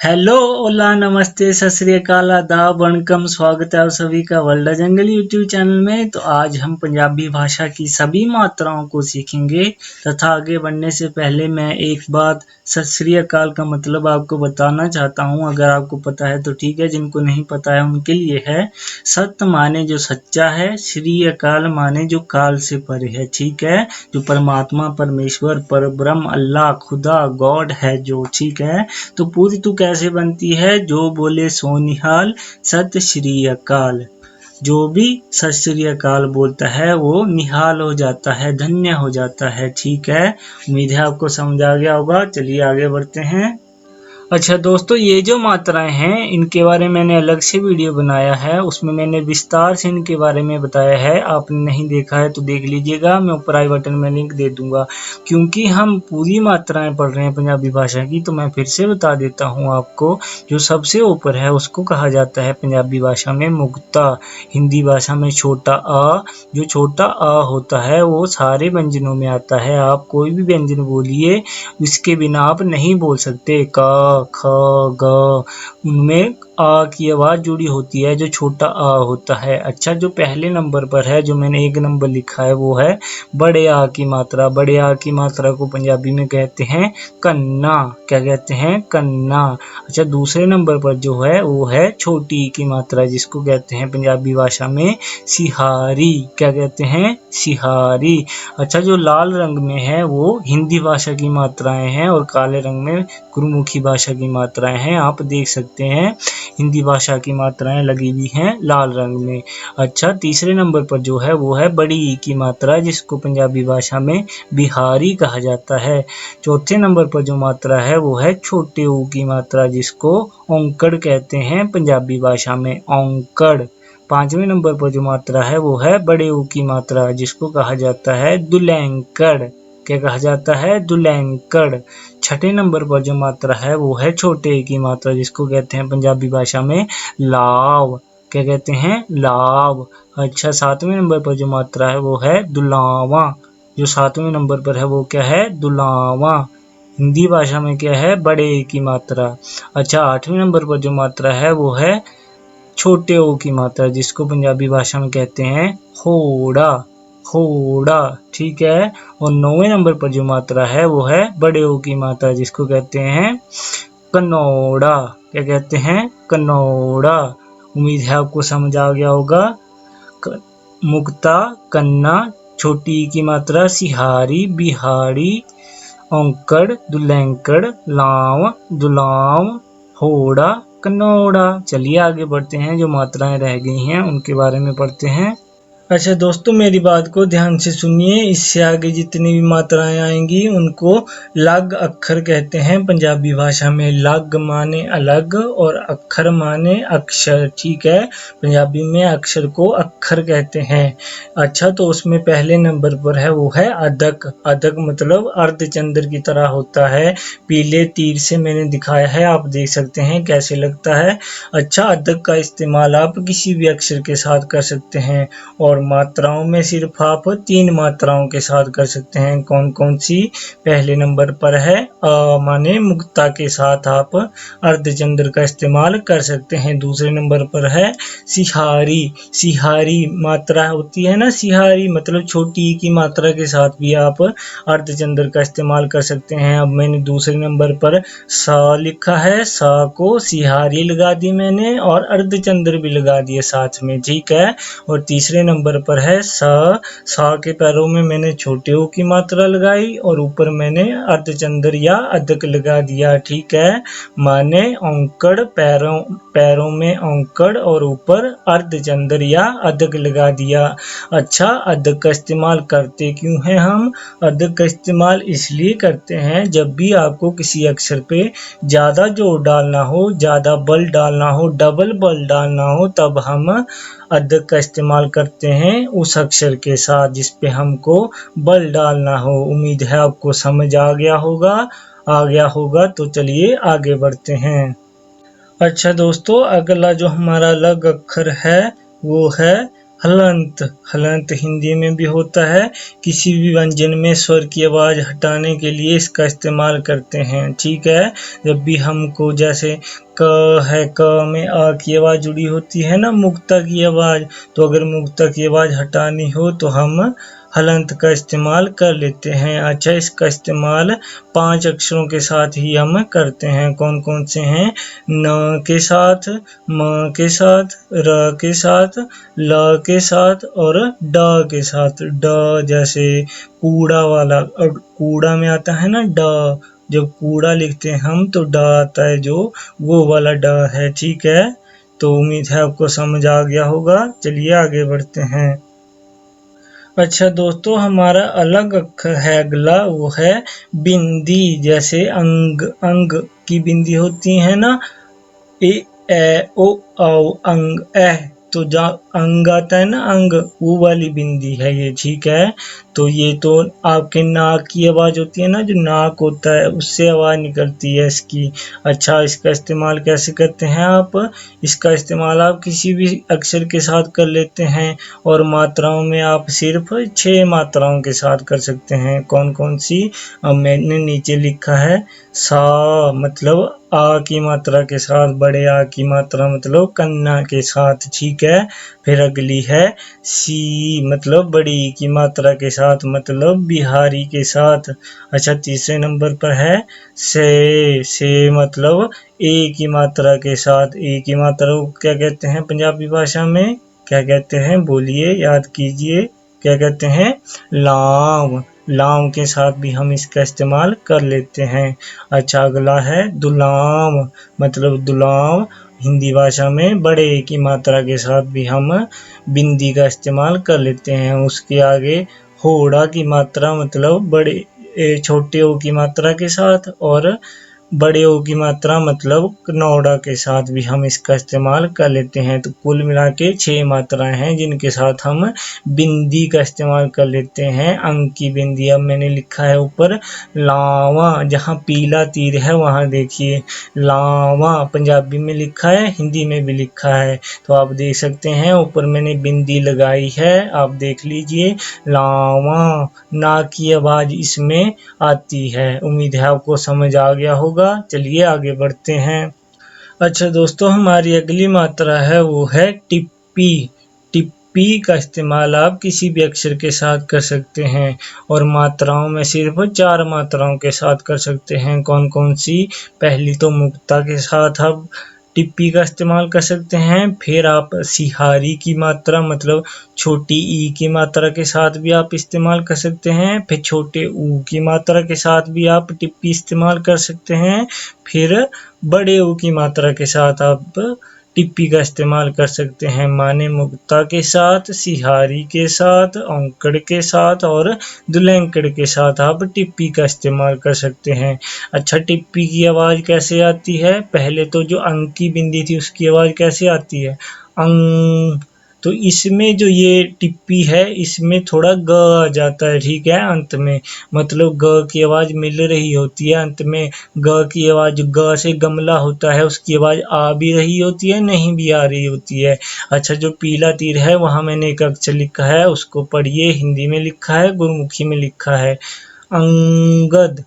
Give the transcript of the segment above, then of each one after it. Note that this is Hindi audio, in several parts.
हेलो, ओला, नमस्ते, सत श्री अकाल, आदाब, वणकम। स्वागत है आप सभी का वर्ल्ड जंगल यूट्यूब चैनल में। तो आज हम पंजाबी भाषा की सभी मात्राओं को सीखेंगे तथा आगे बढ़ने से पहले मैं एक बात सत श्री अकाल का मतलब आपको बताना चाहता हूं। अगर आपको पता है तो ठीक है, जिनको नहीं पता है उनके लिए है। सत माने जो सच्चा है, श्री अकाल माने जो काल से परे है, ठीक है, जो परमात्मा, परमेश्वर, परब्रह्म, अल्लाह, खुदा, गॉड है जो, ठीक है। तो पूरी तू कैसे बनती है? जो बोले सो निहाल, सत श्री अकाल। जो भी सत श्री अकाल बोलता है वो निहाल हो जाता है, धन्य हो जाता है, ठीक है। उम्मीद है आपको समझ आ गया होगा। चलिए आगे बढ़ते हैं। अच्छा दोस्तों, ये जो मात्राएं हैं इनके बारे में मैंने अलग से वीडियो बनाया है, उसमें मैंने विस्तार से इनके बारे में बताया है। आपने नहीं देखा है तो देख लीजिएगा, मैं ऊपर आई बटन में लिंक दे दूंगा। क्योंकि हम पूरी मात्राएं पढ़ रहे हैं पंजाबी भाषा की, तो मैं फिर से बता देता हूं आपको। जो सबसे ऊपर है उसको कहा जाता है पंजाबी भाषा में मुक्ता, हिंदी भाषा में छोटा आ। जो छोटा आ होता है वो सारे व्यंजनों में आता है। आप कोई भी व्यंजन बोलिए, इसके बिना आप नहीं बोल सकते। का, ख, ग, उनमें आ की आवाज जुड़ी होती है, जो छोटा आ होता है। अच्छा, जो पहले नंबर पर है, जो मैंने 1 नंबर लिखा है, वो है बड़े आ की मात्रा। बड़े आ की मात्रा को पंजाबी में कहते हैं कन्ना। क्या कहते हैं? कन्ना। अच्छा, दूसरे नंबर पर जो है वो है छोटी की मात्रा, जिसको कहते हैं पंजाबी भाषा में सिहारी। क्या कहते हैं? सिहारी। अच्छा, जो लाल रंग में है वो हिंदी भाषा की मात्राएं हैं और काले रंग में गुरुमुखी भाषा की मात्राएं हैं। आप देख सकते हैं हिंदी भाषा की मात्राएं लगी हुई हैं लाल रंग में। अच्छा, तीसरे नंबर पर जो है वो है बड़ी ई की मात्रा, जिसको पंजाबी भाषा में बिहारी कहा जाता है। चौथे नंबर पर जो मात्रा है वो है छोटे ऊ की मात्रा, जिसको औंकड़ कहते हैं पंजाबी भाषा में, औंकड़। पांचवें नंबर पर जो मात्रा है वो है बड़े ऊ की मात्रा, जिसको कहा जाता है दुलैंकड़। क्या कहा जाता है? दुलैंकड़। छठे नंबर पर जो मात्रा है वो है छोटे ए की मात्रा, जिसको कहते हैं पंजाबी भाषा में लाव। क्या कहते हैं? लाव। अच्छा, सातवें नंबर पर जो मात्रा है वो है दुलावा। जो सातवें नंबर पर है वो क्या है? दुलावा। हिंदी भाषा में क्या है? बड़े ए की मात्रा। अच्छा, आठवें नंबर पर जो मात्रा है वो है छोटे ओ की मात्रा, जिसको पंजाबी भाषा में कहते हैं होड़ा। होड़ा, ठीक है। और 9वें नंबर पर जो मात्रा है वो है बड़े ओ की मात्रा, जिसको कहते हैं कनौड़ा। क्या कहते हैं? कनौड़ा। उम्मीद है आपको समझ आ गया होगा। मुक्ता, कन्ना, छोटी की मात्रा, सिहारी, बिहारी, औंकड़, दुलैंकड़, लाव, दुलाव, होड़ा, कनौड़ा। चलिए आगे बढ़ते हैं। जो मात्राएं रह गई हैं उनके बारे में पढ़ते हैं। अच्छा दोस्तों, मेरी बात को ध्यान से सुनिए। इससे आगे जितनी भी मात्राएं आएंगी उनको लग अक्षर कहते हैं पंजाबी भाषा में। लग माने अलग और अक्षर माने अक्षर, ठीक है। पंजाबी में अक्षर को अक्षर कहते हैं। अच्छा, तो उसमें पहले नंबर पर है वो है अदक। अदक मतलब अर्धचंद्र की तरह होता है। पीले तीर से मैंने दिखाया है, आप देख सकते हैं कैसे लगता है। अच्छा, अदक का इस्तेमाल आप किसी भी अक्षर के साथ कर सकते हैं और मात्राओं में सिर्फ आप 3 मात्राओं के साथ कर सकते हैं। कौन कौन सी? पहले नंबर पर है अ माने मुक्ता के साथ आप अर्धचंद्र का इस्तेमाल कर सकते हैं। दूसरे नंबर पर है सिहारी। सिहारी मात्रा होती है ना, सिहारी मतलब छोटी की मात्रा के साथ भी आप अर्धचंद्र का इस्तेमाल कर सकते हैं। अब मैंने दूसरे नंबर पर सा लिखा है, सा को सिहारी लगा दी मैंने और अर्धचंद्र भी लगा दिए साथ में, ठीक है। और तीसरे नंबर पर है सा। सा के पैरों में मैंने छोटे ओ की मात्रा लगाई और ऊपर मैंने अर्धचंद्र या अदक लगा दिया, ठीक है। माने औंकड़, पैरों में औंकड़ और ऊपर अर्धचंद्र या अदक लगा दिया। अच्छा, अदक का इस्तेमाल करते क्यों हैं हम? अदक का इस्तेमाल इसलिए करते हैं जब भी आपको किसी अक्षर पे ज्यादा जोर डालना हो, ज्यादा बल डालना हो, डबल बल डालना हो, तब हम अदक का इस्तेमाल करते हैं उस अक्षर के साथ जिस पे हमको बल डालना हो। उम्मीद है आपको समझ आ गया होगा। तो चलिए आगे बढ़ते हैं। अच्छा दोस्तों, अगला जो हमारा लग अक्षर है वो है हलंत। हलंत हिंदी में भी होता है। किसी भी व्यंजन में स्वर की आवाज हटाने के लिए इसका इस्तेमाल करते हैं। ठीक है, जब भी हमको जैसे क है, क में आ की आवाज जुड़ी होती है ना, मुक्ता की आवाज, तो अगर मुक्ता की आवाज हटानी हो तो हम हलंत का इस्तेमाल कर लेते हैं। अच्छा, इसका इस्तेमाल 5 अक्षरों के साथ ही हम करते हैं। कौन कौन से हैं? न के साथ, म के साथ, र के साथ, ल के साथ और ड के साथ। ड जैसे कूड़ा वाला, और कूड़ा में आता है ना ड, जब कूड़ा लिखते हैं हम तो ड आता है, जो वो वाला ड है। ठीक है, तो उम्मीद है आपको समझ आ गया होगा। चलिए आगे बढ़ते हैं। अच्छा दोस्तों, हमारा अलग अक्षर है अगला, वो है बिंदी। जैसे अंग, अंग की बिंदी होती है ना, ए ए ओ औ अंग ए, तो जहाँ अंग आता है ना, अंग, वो वाली बिंदी है ये। ठीक है, तो ये तो आपके नाक की आवाज होती है ना, जो नाक होता है उससे आवाज निकलती है इसकी। अच्छा, इसका इस्तेमाल कैसे करते हैं आप? इसका इस्तेमाल आप किसी भी अक्षर के साथ कर लेते हैं, और मात्राओं में आप सिर्फ 6 मात्राओं के साथ कर सकते हैं। कौन कौन सी? अब मैंने नीचे लिखा है सा, मतलब आ की मात्रा के साथ, बड़े आ की मात्रा मतलब कन्ना के साथ। ठीक है, फिर अगली है सी, मतलब बड़ी ई की मात्रा के साथ, मतलब बिहारी के साथ। अच्छा, तीसरे नंबर पर है से मतलब ए की मात्रा के साथ। ए की मात्रा को क्या कहते हैं पंजाबी भाषा में? क्या कहते हैं? बोलिए, याद कीजिए, क्या कहते हैं? लाम। लाम के साथ भी हम इसका इस्तेमाल कर लेते हैं। अच्छा, अगला है दुलाम, मतलब दुलाम। हिंदी भाषा में बड़े ए की मात्रा के साथ भी हम बिंदी का इस्तेमाल कर लेते हैं। उसके आगे होड़ा की मात्रा, मतलब बड़े छोटे ओ की मात्रा के साथ, और बड़े ओ की मात्रा मतलब नौड़ा के साथ भी हम इसका इस्तेमाल कर लेते हैं। तो कुल मिला के 6 मात्राएं हैं जिनके साथ हम बिंदी का इस्तेमाल कर लेते हैं। अंक की बिंदी। अब मैंने लिखा है ऊपर लावा, जहाँ पीला तीर है वहाँ देखिए, लावा पंजाबी में लिखा है, हिंदी में भी लिखा है, तो आप देख सकते हैं ऊपर मैंने बिंदी लगाई है, आप देख लीजिए। लावा, ना की आवाज इसमें आती है। उम्मीद है आपको समझ आ गया होगा। चलिए आगे बढ़ते हैं। अच्छा दोस्तों, हमारी अगली मात्रा है वो है टिप्पी। टिप्पी का इस्तेमाल आप किसी भी अक्षर के साथ कर सकते हैं, और मात्राओं में सिर्फ 4 मात्राओं के साथ कर सकते हैं। कौन कौन सी? पहली तो मुक्ता के साथ आप टिप्पी का इस्तेमाल कर सकते हैं। फिर आप सिहारी की मात्रा, मतलब छोटी ई की मात्रा के साथ भी आप इस्तेमाल कर सकते हैं। फिर छोटे ऊ की मात्रा के साथ भी आप टिप्पी इस्तेमाल कर सकते हैं। फिर बड़े ऊ की मात्रा के साथ आप टिप्पी का इस्तेमाल कर सकते हैं। माने मुक्ता के साथ, सिहारी के साथ, औंकड़ के साथ और दुलैंकड़ के साथ आप टिप्पी का इस्तेमाल कर सकते हैं। अच्छा, टिप्पी की आवाज कैसे आती है? पहले तो जो अंक की बिंदी थी उसकी आवाज कैसे आती है? अंग। तो इसमें जो ये टिप्पी है इसमें थोड़ा ग आ जाता है। ठीक है, अंत में, मतलब ग की आवाज मिल रही होती है अंत में। ग की आवाज, ग से गमला होता है, उसकी आवाज आ भी रही होती है, नहीं भी आ रही होती है। अच्छा, जो पीला तीर है वहां मैंने एक अक्षर लिखा है, उसको पढ़िए। हिंदी में लिखा है, गुरुमुखी में लिखा है अंगद,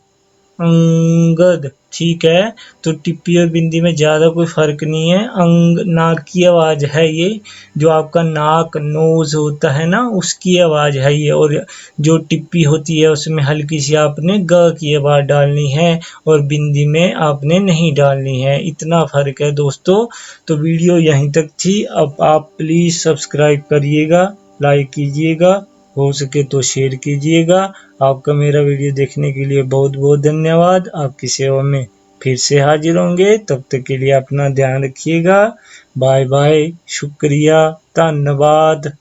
अंगद। ठीक है, तो टिप्पी और बिंदी में ज्यादा कोई फर्क नहीं है। अंग, नाक की आवाज है ये, जो आपका नाक, नोज होता है ना, उसकी आवाज है ये। और जो टिप्पी होती है उसमें हल्की सी आपने ग की आवाज डालनी है, और बिंदी में आपने नहीं डालनी है। इतना फर्क है दोस्तों। तो वीडियो यहीं तक थी। अब आप प्लीज सब्सक्राइब करिएगा, लाइक कीजिएगा, हो सके तो शेयर कीजिएगा। आपका मेरा वीडियो देखने के लिए बहुत बहुत धन्यवाद। आपकी सेवा में फिर से हाजिर होंगे, तब तक के लिए अपना ध्यान रखिएगा। बाय बाय, शुक्रिया, धन्यवाद।